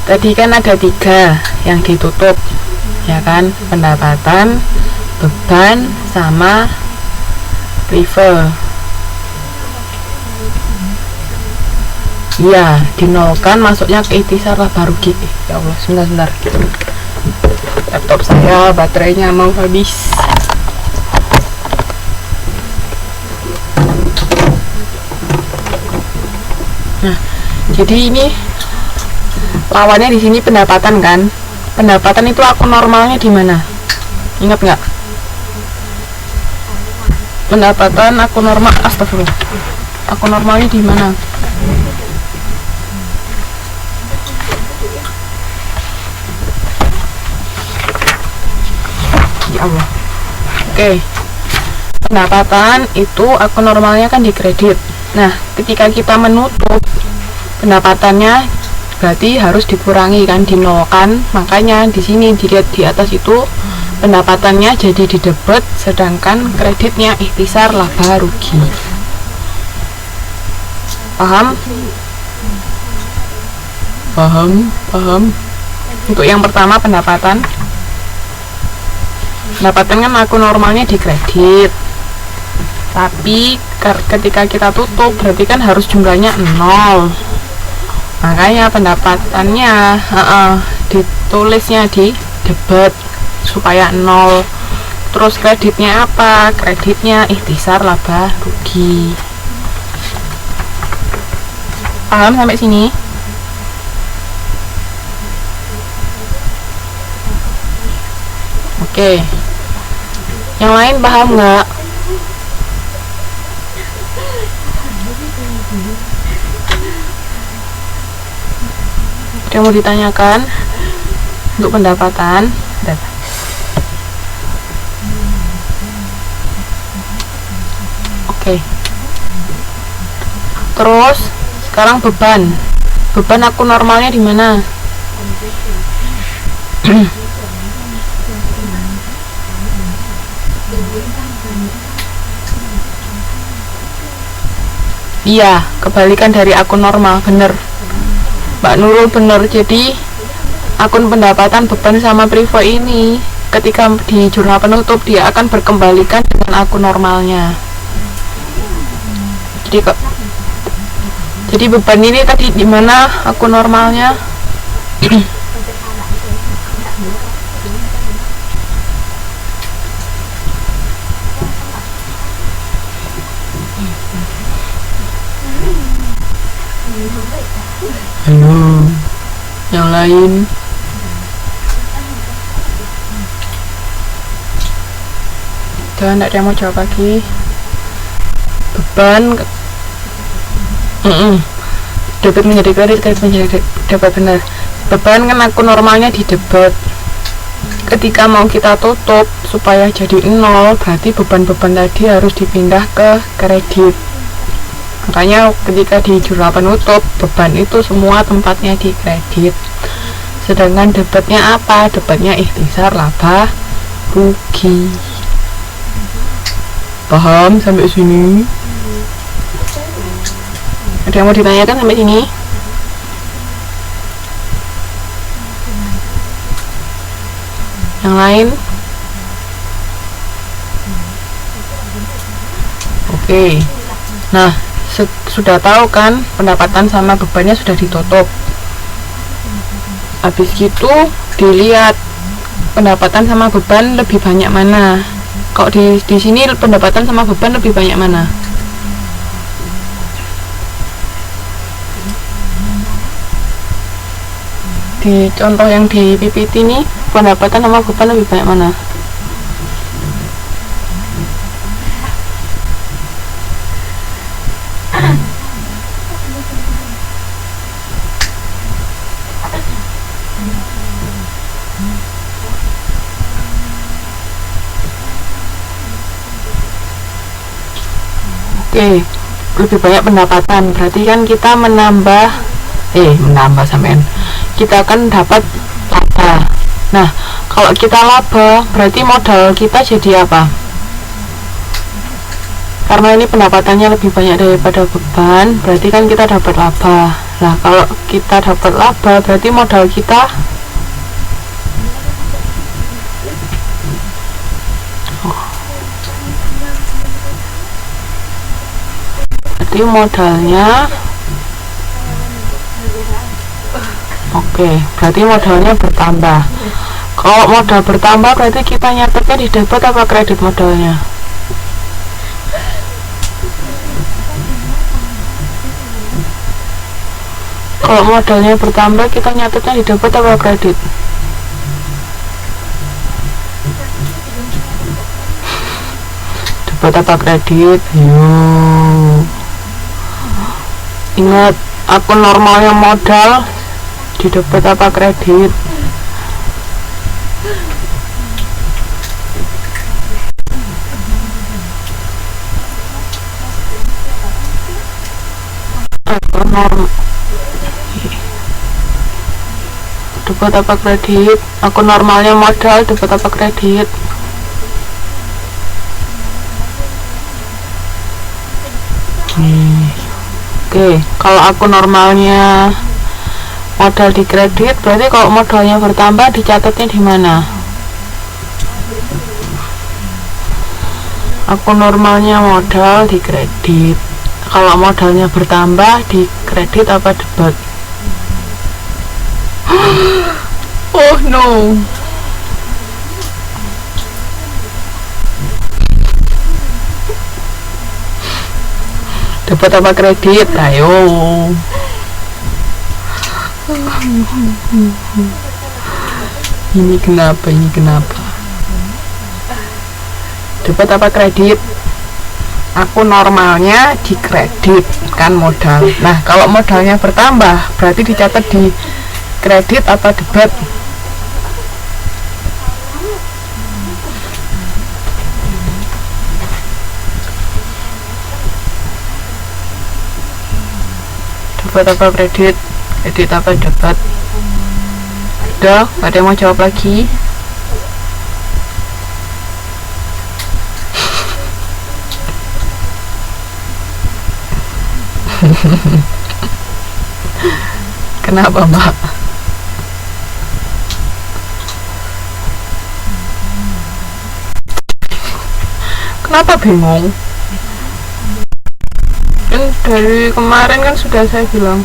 Tadi kan ada 3 yang ditutup, ya kan, pendapatan, beban, sama river. Iya, dinolkan masuknya ke ikhtisar laba rugi. Ya Allah, sebentar. Laptop saya baterainya mau habis. Nah, jadi ini lawannya di sini pendapatan kan? Pendapatan itu akun normalnya di mana? Ingat nggak? Pendapatan akun normal, astagfirullah. Akun normalnya di mana? Ya Allah. Oke. Pendapatan itu akun normalnya kan di kredit. Nah, ketika kita menutup pendapatannya berarti harus dikurangi kan, dinolkan. Makanya di sini dilihat di atas itu pendapatannya jadi di debit, sedangkan kreditnya ikhtisar laba rugi. Paham? Paham. Untuk yang pertama pendapatan kan akun normalnya di kredit, tapi ketika kita tutup berarti kan harus jumlahnya 0. Makanya pendapatannya ditulisnya di debit supaya 0. Terus kreditnya apa? Kreditnya ikhtisar laba rugi. Paham sampai sini? Oke. Yang lain paham nggak? Ada yang mau ditanyakan untuk pendapatan? Oke. Terus sekarang beban akun normalnya di mana? Iya, kebalikan dari akun normal, bener Mbak Nurul, bener. Jadi akun pendapatan, beban, sama privo ini ketika di jurnal penutup dia akan berkembalikan dengan akun normalnya. Jadi beban ini tadi di mana akun normalnya? Halo, yang lain? Dan ada yang mau jawab lagi? Beban debit menjadi kredit, kredit menjadi debit, benar. Beban kan akun normalnya di debit. Ketika mau kita tutup supaya jadi 0, berarti beban-beban tadi harus dipindah ke kredit. Makanya ketika di jurnal penutup, beban itu semua tempatnya di kredit. Sedangkan debitnya apa? Debitnya ikhtisar laba rugi. Paham sampai sini? Ada yang mau ditanyakan sampai sini? Yang lain? Oke. Nah, sudah tahu kan pendapatan sama bebannya sudah ditutup. Habis gitu dilihat pendapatan sama beban lebih banyak mana. Kok di sini pendapatan sama beban lebih banyak mana? Di contoh yang di PPT ini pendapatan sama beban lebih banyak mana? Oke, lebih banyak pendapatan, berarti kan kita menambah sampean. Kita akan dapat laba. Nah, kalau kita laba, berarti modal kita jadi apa? Karena ini pendapatannya lebih banyak daripada beban, berarti kan kita dapat laba. Nah, kalau kita dapat laba berarti modal kita modalnya berarti modalnya bertambah. Kalau modal bertambah berarti kita nyatetnya di debit apa kredit modalnya? Kalau modalnya bertambah kita nyatetnya di debit apa kredit? Debit apa kredit? Ingat, akun normalnya modal di debit apa kredit? Akun normal debit apa kredit? Akun normalnya modal debit apa kredit? Oke, kalau akun normalnya modal di kredit, berarti kalau modalnya bertambah dicatatnya di mana? Akun normalnya modal di kredit. Kalau modalnya bertambah di kredit apa debit? Oh no. Debit apa kredit? Ayo. Ini kenapa? Debit apa kredit? Aku normalnya di kredit kan modal. Nah, kalau modalnya bertambah berarti dicatat di kredit apa debit? Debit apa kredit? Kredit apa debit? Udah, gak ada yang mau jawab lagi? Kenapa, Mbak? Kenapa bingung? Kan dari kemarin kan sudah saya bilang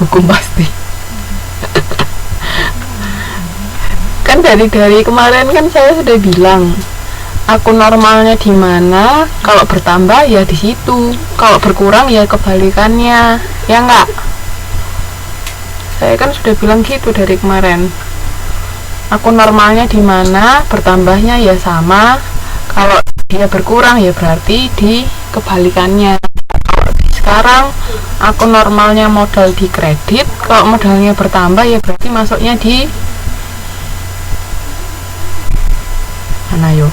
hukum pasti. Kan dari kemarin kan saya sudah bilang akun normalnya di mana, kalau bertambah ya di situ, kalau berkurang ya kebalikannya, ya enggak? Saya kan sudah bilang gitu dari kemarin. Akun normalnya di mana, bertambahnya ya sama, kalau dia berkurang ya berarti di kebalikannya. Sekarang akun normalnya modal di kredit, kalau modalnya bertambah ya berarti masuknya di mana yo?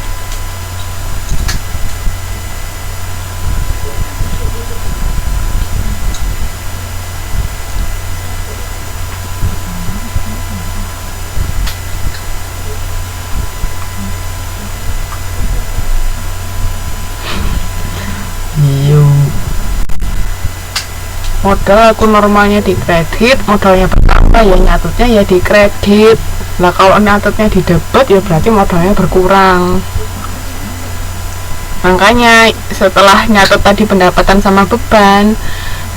Modal akun normalnya di kredit, modalnya bertambah ya nyatutnya ya di kredit. Nah, kalau nyatutnya di debit ya berarti modalnya berkurang. Makanya setelah nyatut tadi pendapatan sama beban,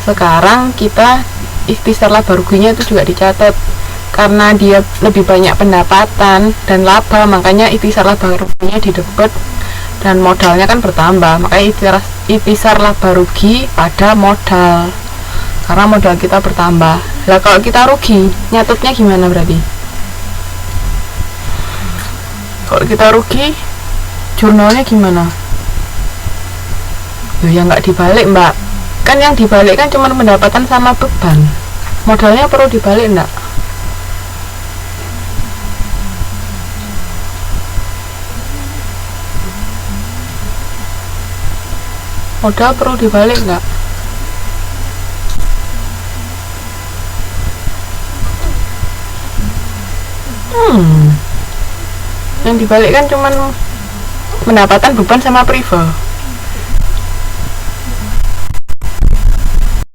sekarang kita ikhtisar laba ruginya itu juga dicatat. Karena dia lebih banyak pendapatan dan laba, makanya ikhtisar laba ruginya di debit dan modalnya kan bertambah. Makanya ikhtisar laba rugi pada modal, karena modal kita bertambah. Lah kalau kita rugi, nyatutnya gimana berarti? Kalau kita rugi, jurnalnya gimana? Loh, ya nggak dibalik, Mbak. Kan yang dibalik kan cuma pendapatan sama beban. Modalnya perlu dibalik enggak? Modal perlu dibalik enggak? Yang dibalik kan cuman pendapatan, beban sama priva.